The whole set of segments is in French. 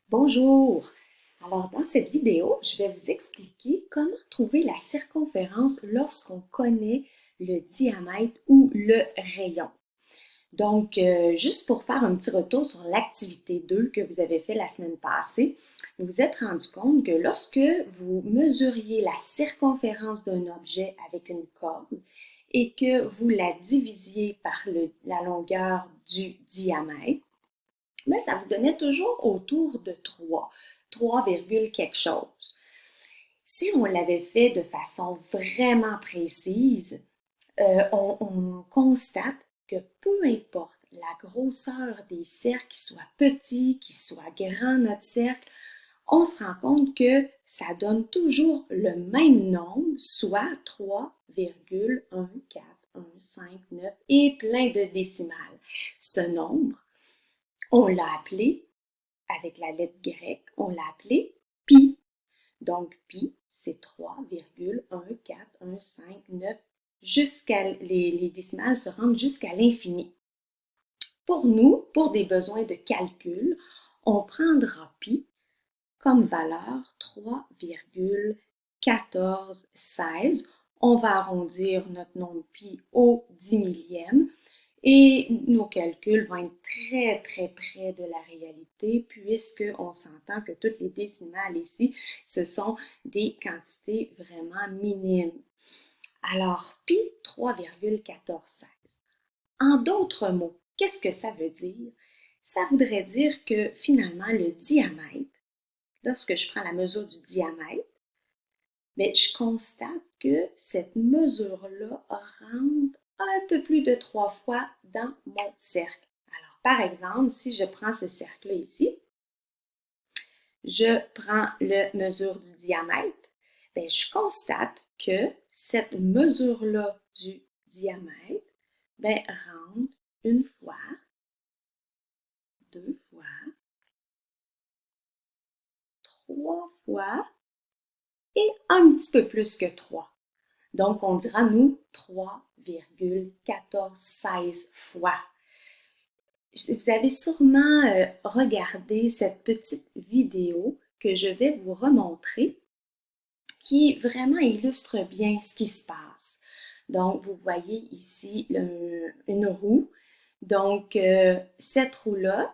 Bonjour! Alors, dans cette vidéo, je vais vous expliquer comment trouver la circonférence lorsqu'on connaît le diamètre ou le rayon. Donc, juste pour faire un petit retour sur l'activité 2 que vous avez fait la semaine passée, vous vous êtes rendu compte que lorsque vous mesuriez la circonférence d'un objet avec une corde et que vous la divisiez par la longueur du diamètre, mais ça vous donnait toujours autour de 3 quelque chose. Si on l'avait fait de façon vraiment précise, on constate que peu importe la grosseur des cercles, qu'ils soient petits, qu'ils soient grands, notre cercle, on se rend compte que ça donne toujours le même nombre, soit 3,14159 et plein de décimales. Ce nombre, on l'a appelé avec la lettre grecque, on l'a appelé pi. Donc, pi, c'est 3,14159 jusqu'à les décimales se rendent jusqu'à l'infini. Pour nous, pour des besoins de calcul, on prendra pi comme valeur 3,1416. On va arrondir notre nombre pi au 10 millième et nos calculs vont être très, très près de la réalité puisqu'on s'entend que toutes les décimales ici, ce sont des quantités vraiment minimes. Alors, pi 3,1416. En d'autres mots, qu'est-ce que ça veut dire? Ça voudrait dire que finalement, le diamètre, lorsque je prends la mesure du diamètre, mais je constate que cette mesure-là rentre un peu plus de 3 fois dans mon cercle. Alors, par exemple, si je prends ce cercle-là ici, je prends la mesure du diamètre, bien, je constate que cette mesure-là du diamètre bien, rentre une fois, deux fois, trois fois et un petit peu plus que 3. Donc, on dira, nous, 3,1416 fois. Vous avez sûrement regardé cette petite vidéo que je vais vous remontrer qui vraiment illustre bien ce qui se passe. Donc, vous voyez ici une roue. Donc, cette roue-là,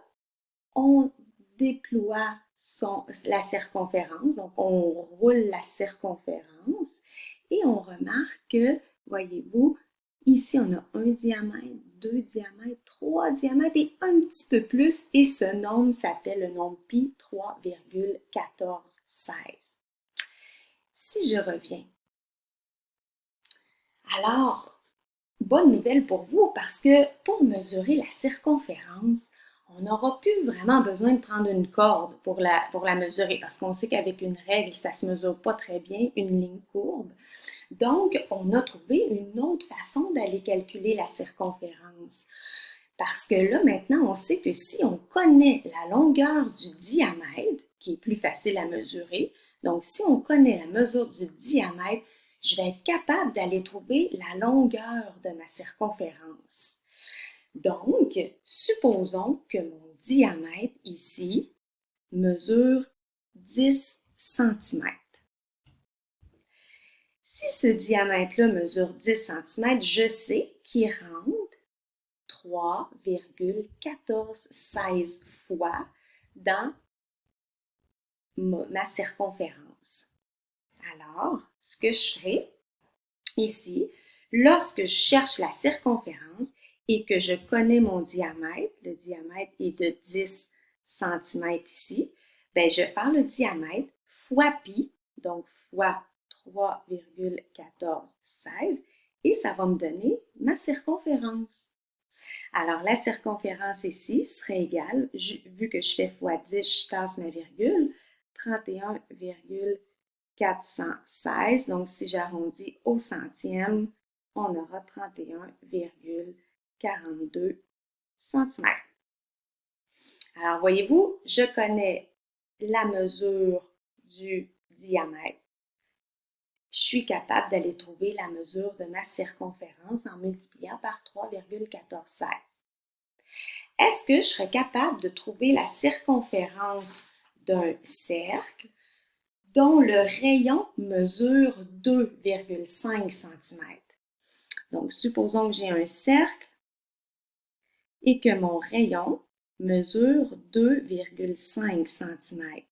on déploie la circonférence. Donc, on roule la circonférence et on remarque que, voyez-vous, ici, on a un diamètre, deux diamètres, trois diamètres et un petit peu plus. Et ce nombre s'appelle le nombre pi 3,1416. Si je reviens, alors, bonne nouvelle pour vous parce que pour mesurer la circonférence, on n'aura plus vraiment besoin de prendre une corde pour la mesurer parce qu'on sait qu'avec une règle, ça ne se mesure pas très bien, une ligne courbe. Donc, on a trouvé une autre façon d'aller calculer la circonférence. Parce que là, maintenant, on sait que si on connaît la longueur du diamètre, qui est plus facile à mesurer, donc si on connaît la mesure du diamètre, je vais être capable d'aller trouver la longueur de ma circonférence. Donc, supposons que mon diamètre ici mesure 10 cm. Si ce diamètre-là mesure 10 cm, je sais qu'il rentre 3,1416 fois dans ma circonférence. Alors, ce que je ferai ici, lorsque je cherche la circonférence et que je connais mon diamètre, le diamètre est de 10 cm ici, bien, je vais faire le diamètre fois pi, donc fois 3,1416 et ça va me donner ma circonférence. Alors, la circonférence ici serait égale, vu que je fais fois 10, je tasse ma virgule, 31,416. Donc, si j'arrondis au centième, on aura 31,42 cm. Alors, voyez-vous, je connais la mesure du diamètre. Je suis capable d'aller trouver la mesure de ma circonférence en multipliant par 3,1416. Est-ce que je serais capable de trouver la circonférence d'un cercle dont le rayon mesure 2,5 cm. Donc, supposons que j'ai un cercle et que mon rayon mesure 2,5 cm.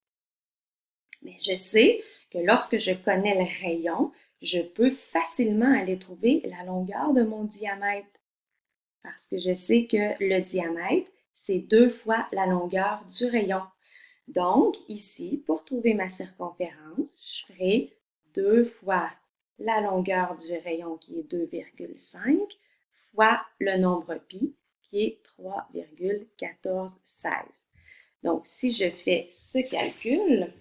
Mais je sais que lorsque je connais le rayon, je peux facilement aller trouver la longueur de mon diamètre. Parce que je sais que le diamètre, c'est 2 fois la longueur du rayon. Donc, ici, pour trouver ma circonférence, je ferai 2 fois la longueur du rayon qui est 2,5 fois le nombre pi qui est 3,1416. Donc, si je fais ce calcul,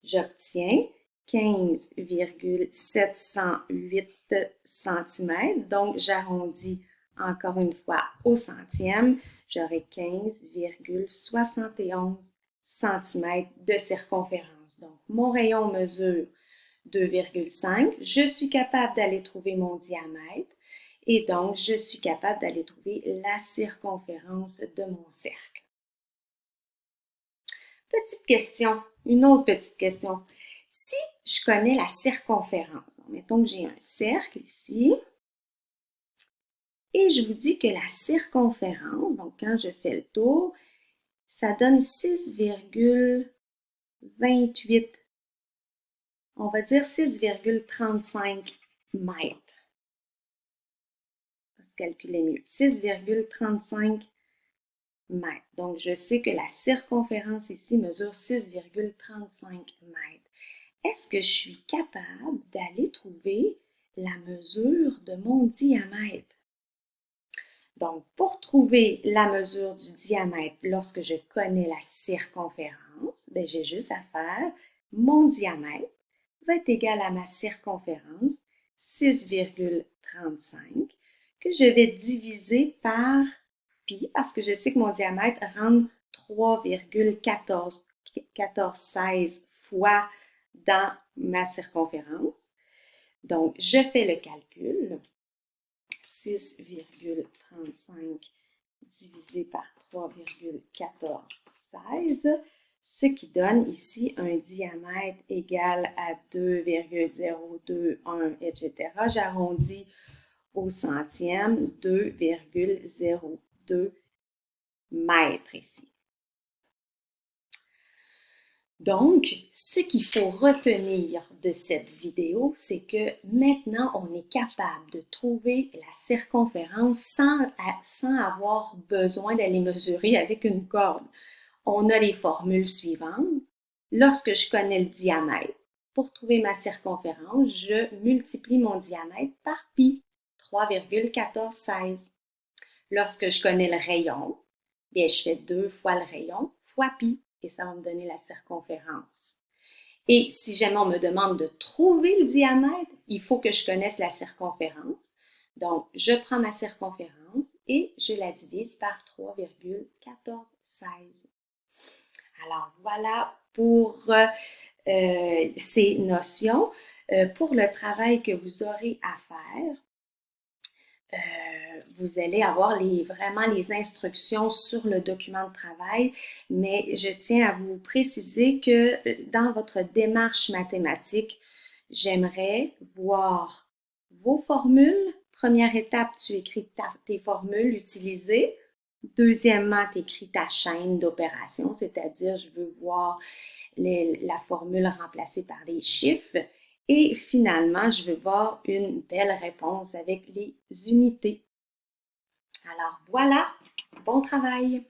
j'obtiens 15,708 cm. Donc, j'arrondis encore une fois au centième. J'aurai 15,71 cm de circonférence. Donc, mon rayon mesure 2,5. Je suis capable d'aller trouver mon diamètre et donc je suis capable d'aller trouver la circonférence de mon cercle. Petite question, une autre petite question. Si je connais la circonférence, donc mettons que j'ai un cercle ici, et je vous dis que la circonférence, donc quand je fais le tour, ça donne 6,28, on va dire 6,35 mètres. On va se calculer mieux. 6,35 mètres. Donc, je sais que la circonférence ici mesure 6,35 mètres. Est-ce que je suis capable d'aller trouver la mesure de mon diamètre? Donc, pour trouver la mesure du diamètre lorsque je connais la circonférence, ben, j'ai juste à faire mon diamètre va être égal à ma circonférence, 6,35, que je vais diviser par pi, parce que je sais que mon diamètre rentre 3,1416 fois dans ma circonférence. Donc, je fais le calcul. 6,35 divisé par 3,1416, ce qui donne ici un diamètre égal à 2,021, etc. J'arrondis au centième, 2,02 mètres ici. Donc, ce qu'il faut retenir de cette vidéo, c'est que maintenant, on est capable de trouver la circonférence sans avoir besoin d'aller mesurer avec une corde. On a les formules suivantes. Lorsque je connais le diamètre, pour trouver ma circonférence, je multiplie mon diamètre par pi, 3,1416. Lorsque je connais le rayon, bien, je fais 2 fois le rayon fois pi. Et ça va me donner la circonférence. Et si jamais on me demande de trouver le diamètre, il faut que je connaisse la circonférence. Donc, je prends ma circonférence et je la divise par 3,1416. Alors, voilà pour ces notions. Pour le travail que vous aurez à faire, vous allez avoir vraiment les instructions sur le document de travail, mais je tiens à vous préciser que dans votre démarche mathématique, j'aimerais voir vos formules. Première étape, tu écris tes formules utilisées. Deuxièmement, tu écris ta chaîne d'opérations, c'est-à-dire je veux voir la formule remplacée par les chiffres. Et finalement, je veux voir une belle réponse avec les unités. Alors voilà, bon travail!